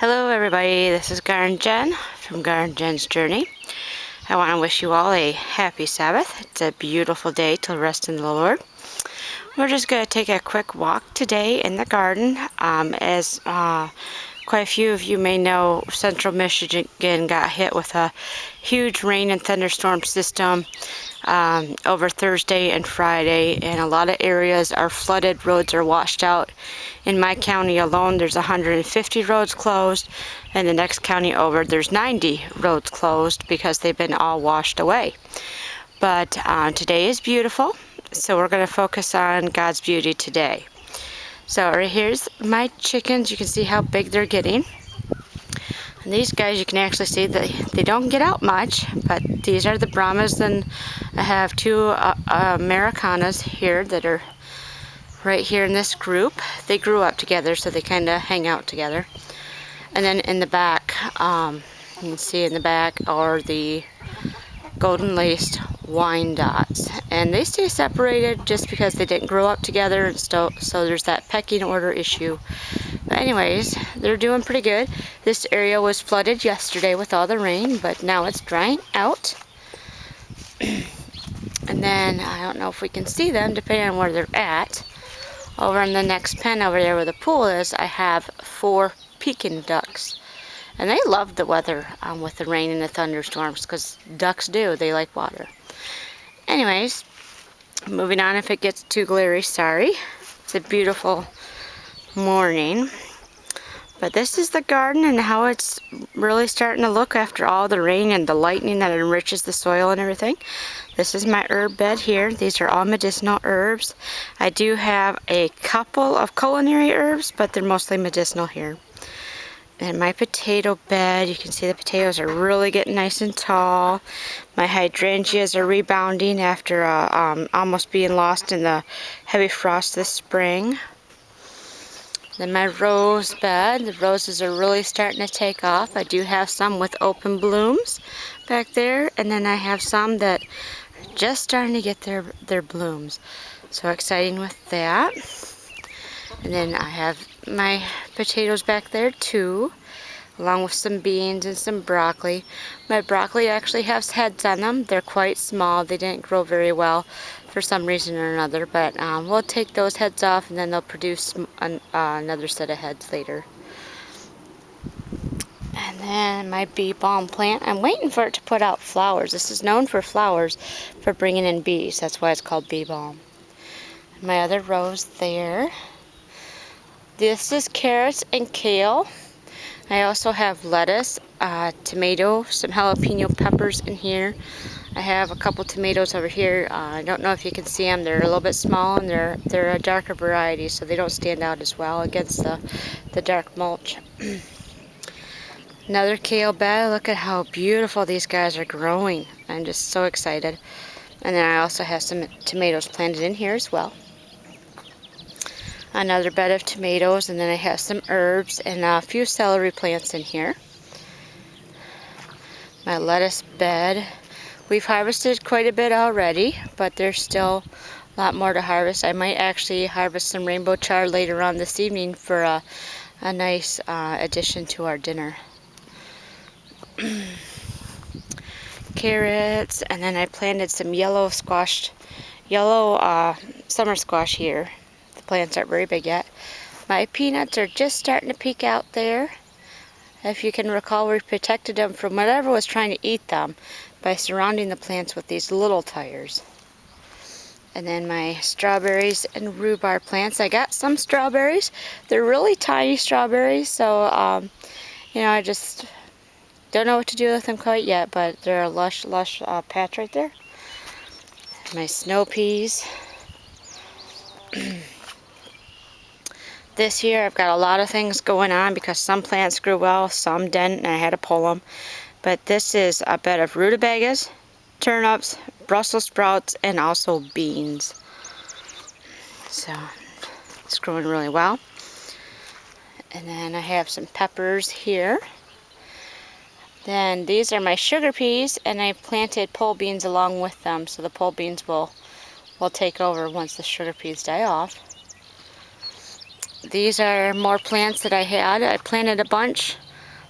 Hello everybody, this is Garden Jen from Garden Jen's Journey. I want to wish you all a happy Sabbath. It's a beautiful day to rest in the Lord. We're just going to take a quick walk today in the garden. As quite a few of you may know, Central Michigan got hit with a huge rain and thunderstorm system over Thursday and Friday, and a lot of areas are flooded, roads are washed out. In my county alone, there's 150 roads closed, and the next county over, there's 90 roads closed because they've been all washed away. But today is beautiful, so we're going to focus on God's beauty today. So right here's my chickens. You can see how big they're getting. And these guys, you can actually see that they don't get out much, but these are the Brahmas, and I have two Americanas here that are right here in this group. They grew up together, so they kind of hang out together. And then in the back, you can see in the back are the golden laced Wyandottes, and they stay separated just because they didn't grow up together, and so there's that pecking order issue. But anyways, they're doing pretty good. This area was flooded yesterday with all the rain, but now it's drying out. And then I don't know if we can see them depending on where they're at. Over in the next pen over there where the pool is, I have 4 Pekin ducks. And they love the weather with the rain and the thunderstorms, because ducks do. They like water. Anyways, moving on. If it gets too glary, sorry. It's a beautiful morning. But this is the garden and how it's really starting to look after all the rain and the lightning that enriches the soil and everything. This is my herb bed here. These are all medicinal herbs. I do have a couple of culinary herbs, but they're mostly medicinal here. And my potato bed, you can see the potatoes are really getting nice and tall. My hydrangeas are rebounding after almost being lost in the heavy frost this spring. Then my rose bed, the roses are really starting to take off. I do have some with open blooms back there, and then I have some that are just starting to get their blooms. So exciting with that. And then I have my potatoes back there too, along with some beans and some broccoli. My broccoli actually has heads on them. They're quite small. They didn't grow very well for some reason or another, but we'll take those heads off, and then they'll produce another set of heads later. And then my bee balm plant, I'm waiting for it to put out flowers. This is known for flowers, for bringing in bees. That's why it's called bee balm. My other rose there. This is carrots and kale. I also have lettuce, tomato, some jalapeno peppers in here. I have a couple tomatoes over here. I don't know if you can see them. They're a little bit small, and they're a darker variety, so they don't stand out as well against the dark mulch. Another kale bed. Look at how beautiful these guys are growing. I'm just so excited. And then I also have some tomatoes planted in here as well. Another bed of tomatoes, and then I have some herbs and a few celery plants in here. My lettuce bed. We've harvested quite a bit already, but there's still a lot more to harvest. I might actually harvest some rainbow chard later on this evening for a nice addition to our dinner. Carrots, and then I planted some yellow summer squash here. The plants aren't very big yet. My peanuts are just starting to peek out there. If you can recall, we protected them from whatever was trying to eat them by surrounding the plants with these little tires. And then my strawberries and rhubarb plants. I got some strawberries. They're really tiny strawberries, so I just don't know what to do with them quite yet, but they're a lush patch right there. My snow peas. This year I've got a lot of things going on because some plants grew well, some didn't, and I had to pull them. But this is a bed of rutabagas, turnips, Brussels sprouts, and also beans. So it's growing really well. And then I have some peppers here. Then these are my sugar peas, and I planted pole beans along with them, so the pole beans will take over once the sugar peas die off. These are more plants that I had. I planted a bunch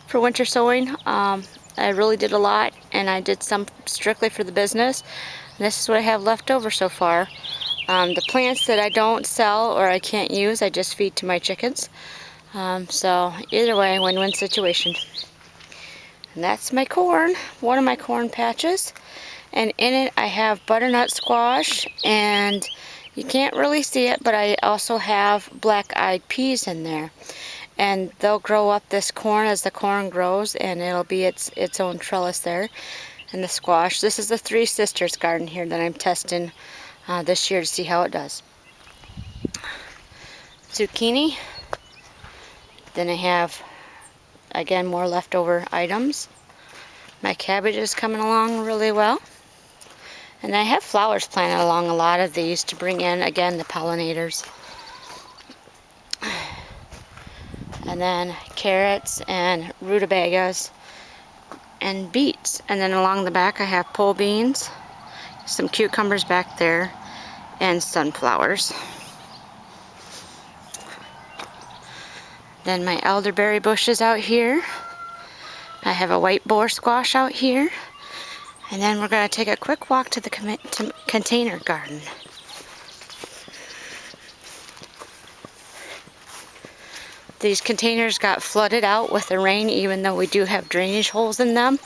for winter sowing. I really did a lot, and I did some strictly for the business. And this is what I have left over so far. The plants that I don't sell or I can't use, I just feed to my chickens. So either way, win-win situation. And that's my corn, one of my corn patches. And in it I have butternut squash, and you can't really see it, but I also have black-eyed peas in there. And they'll grow up this corn as the corn grows, and it'll be its own trellis there. And the squash. This is the Three Sisters garden here that I'm testing this year to see how it does. Zucchini. Then I have, again, more leftover items. My cabbage is coming along really well. And I have flowers planted along a lot of these to bring in, again, the pollinators. And then carrots and rutabagas and beets. And then along the back I have pole beans, some cucumbers back there, and sunflowers. Then my elderberry bushes out here. I have a white boar squash out here. And then we're going to take a quick walk to the container garden. These containers got flooded out with the rain, even though we do have drainage holes in them,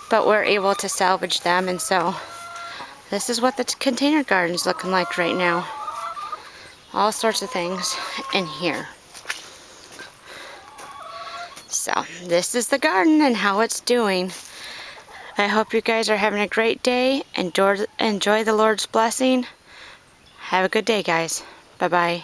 but we're able to salvage them, and so this is what the container garden's looking like right now. All sorts of things in here. So this is the garden and how it's doing. I hope you guys are having a great day. Enjoy the Lord's blessing. Have a good day, guys. Bye-bye.